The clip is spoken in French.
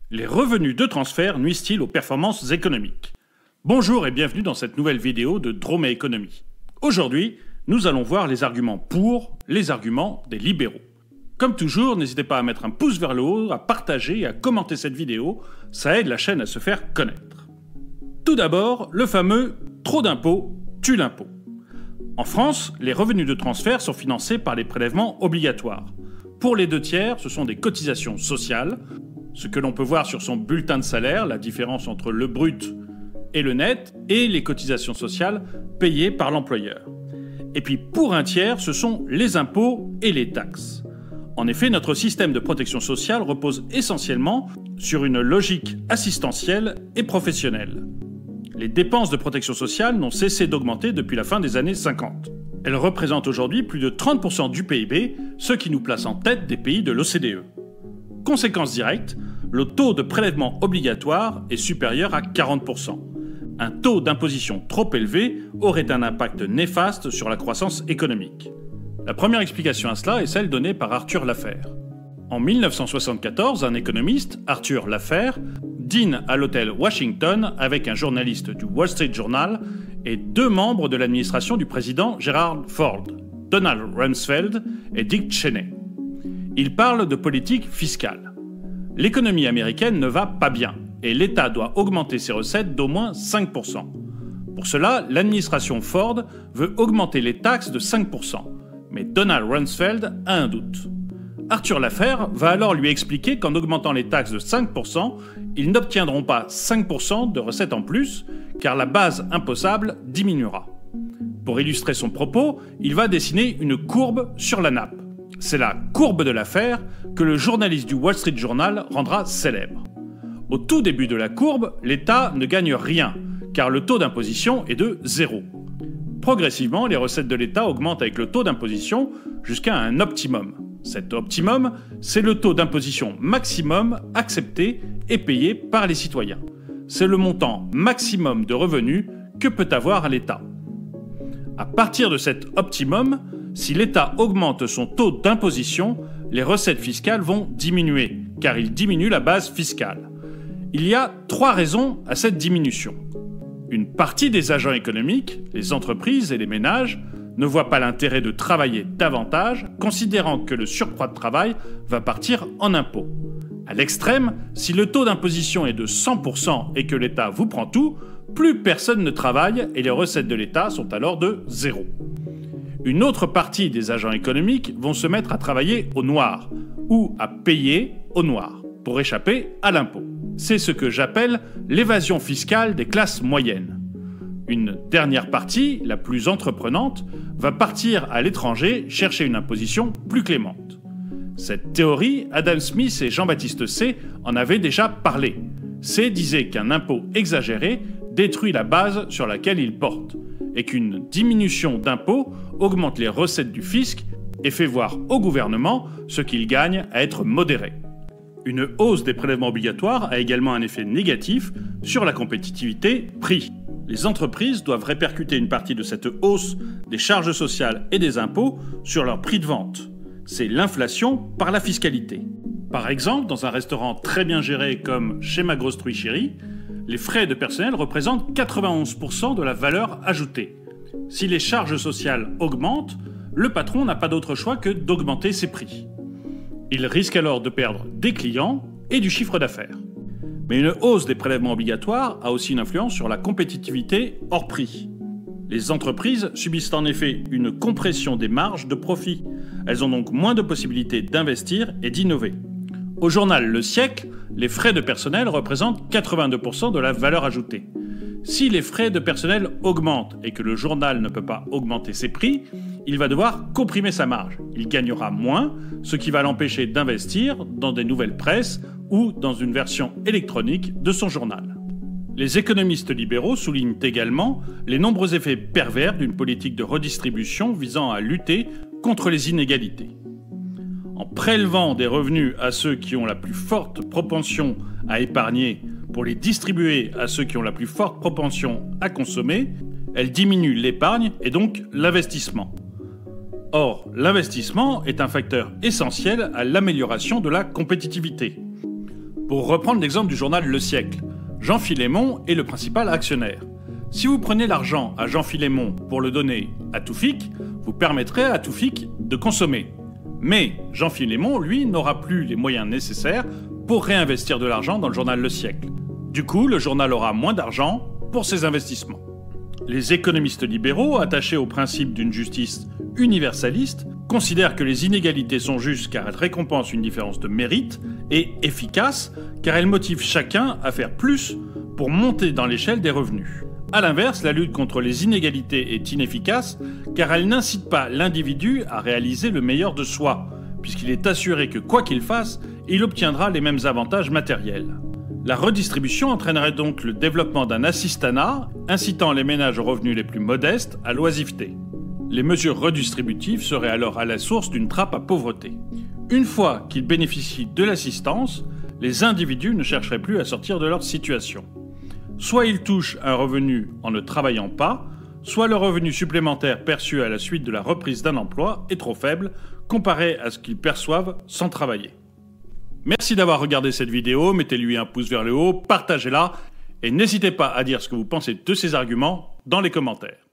Les revenus de transfert nuisent-ils aux performances économiques? Bonjour et bienvenue dans cette nouvelle vidéo de Drôme et Économie. Aujourd'hui, nous allons voir les arguments pour, les arguments des libéraux. Comme toujours, n'hésitez pas à mettre un pouce vers le haut, à partager et à commenter cette vidéo, ça aide la chaîne à se faire connaître. Tout d'abord, le fameux « trop d'impôts tue l'impôt ». En France, les revenus de transfert sont financés par les prélèvements obligatoires. Pour les 2/3, ce sont des cotisations sociales, ce que l'on peut voir sur son bulletin de salaire, la différence entre le brut et le net, et les cotisations sociales payées par l'employeur. Et puis pour 1/3, ce sont les impôts et les taxes. En effet, notre système de protection sociale repose essentiellement sur une logique assistentielle et professionnelle. Les dépenses de protection sociale n'ont cessé d'augmenter depuis la fin des années 50. Elles représentent aujourd'hui plus de 30% du PIB, ce qui nous place en tête des pays de l'OCDE. Conséquence directe, le taux de prélèvement obligatoire est supérieur à 40%. Un taux d'imposition trop élevé aurait un impact néfaste sur la croissance économique. La première explication à cela est celle donnée par Arthur Laffer. En 1974, un économiste, Arthur Laffer, dîne à l'hôtel Washington avec un journaliste du Wall Street Journal et 2 membres de l'administration du président Gerald Ford, Donald Rumsfeld et Dick Cheney. Il parle de politique fiscale. L'économie américaine ne va pas bien et l'État doit augmenter ses recettes d'au moins 5%. Pour cela, l'administration Ford veut augmenter les taxes de 5%. Mais Donald Rumsfeld a un doute. Arthur Laffer va alors lui expliquer qu'en augmentant les taxes de 5%, ils n'obtiendront pas 5% de recettes en plus, car la base imposable diminuera. Pour illustrer son propos, il va dessiner une courbe sur la nappe. C'est la courbe de Laffer que le journaliste du Wall Street Journal rendra célèbre. Au tout début de la courbe, l'État ne gagne rien, car le taux d'imposition est de 0. Progressivement, les recettes de l'État augmentent avec le taux d'imposition jusqu'à un optimum. Cet optimum, c'est le taux d'imposition maximum accepté et payé par les citoyens. C'est le montant maximum de revenus que peut avoir l'État. À partir de cet optimum, si l'État augmente son taux d'imposition, les recettes fiscales vont diminuer, car il diminue la base fiscale. Il y a 3 raisons à cette diminution. Une partie des agents économiques, les entreprises et les ménages, ne voient pas l'intérêt de travailler davantage, considérant que le surcroît de travail va partir en impôts. À l'extrême, si le taux d'imposition est de 100% et que l'État vous prend tout, plus personne ne travaille et les recettes de l'État sont alors de 0. Une autre partie des agents économiques vont se mettre à travailler au noir, ou à payer au noir, pour échapper à l'impôt. C'est ce que j'appelle l'évasion fiscale des classes moyennes. Une dernière partie, la plus entreprenante, va partir à l'étranger chercher une imposition plus clémente. Cette théorie, Adam Smith et Jean-Baptiste Say en avaient déjà parlé. Say disait qu'un impôt exagéré détruit la base sur laquelle il porte, et qu'une diminution d'impôts augmente les recettes du fisc et fait voir au gouvernement ce qu'il gagne à être modéré. Une hausse des prélèvements obligatoires a également un effet négatif sur la compétitivité prix. Les entreprises doivent répercuter une partie de cette hausse des charges sociales et des impôts sur leur prix de vente. C'est l'inflation par la fiscalité. Par exemple, dans un restaurant très bien géré comme chez Ma Grosse Truicherie, les frais de personnel représentent 91% de la valeur ajoutée. Si les charges sociales augmentent, le patron n'a pas d'autre choix que d'augmenter ses prix. Il risque alors de perdre des clients et du chiffre d'affaires. Mais une hausse des prélèvements obligatoires a aussi une influence sur la compétitivité hors prix. Les entreprises subissent en effet une compression des marges de profit. Elles ont donc moins de possibilités d'investir et d'innover. Au journal Le Siècle, les frais de personnel représentent 82% de la valeur ajoutée. Si les frais de personnel augmentent et que le journal ne peut pas augmenter ses prix, il va devoir comprimer sa marge. Il gagnera moins, ce qui va l'empêcher d'investir dans des nouvelles presses ou dans une version électronique de son journal. Les économistes libéraux soulignent également les nombreux effets pervers d'une politique de redistribution visant à lutter contre les inégalités. En prélevant des revenus à ceux qui ont la plus forte propension à épargner pour les distribuer à ceux qui ont la plus forte propension à consommer, elle diminue l'épargne et donc l'investissement. Or, l'investissement est un facteur essentiel à l'amélioration de la compétitivité. Pour reprendre l'exemple du journal Le Siècle, Jean Philémon est le principal actionnaire. Si vous prenez l'argent à Jean Philémon pour le donner à Toufik, vous permettrez à Toufik de consommer. Mais Jean Philémon, lui, n'aura plus les moyens nécessaires pour réinvestir de l'argent dans le journal Le Siècle. Du coup, le journal aura moins d'argent pour ses investissements. Les économistes libéraux, attachés au principe d'une justice universaliste, considèrent que les inégalités sont justes car elles récompensent une différence de mérite et efficaces car elles motivent chacun à faire plus pour monter dans l'échelle des revenus. A l'inverse, la lutte contre les inégalités est inefficace car elle n'incite pas l'individu à réaliser le meilleur de soi, puisqu'il est assuré que quoi qu'il fasse, il obtiendra les mêmes avantages matériels. La redistribution entraînerait donc le développement d'un assistanat, incitant les ménages aux revenus les plus modestes à l'oisiveté. Les mesures redistributives seraient alors à la source d'une trappe à pauvreté. Une fois qu'ils bénéficient de l'assistance, les individus ne chercheraient plus à sortir de leur situation. Soit ils touchent un revenu en ne travaillant pas, soit le revenu supplémentaire perçu à la suite de la reprise d'un emploi est trop faible comparé à ce qu'ils perçoivent sans travailler. Merci d'avoir regardé cette vidéo, mettez-lui un pouce vers le haut, partagez-la et n'hésitez pas à dire ce que vous pensez de ces arguments dans les commentaires.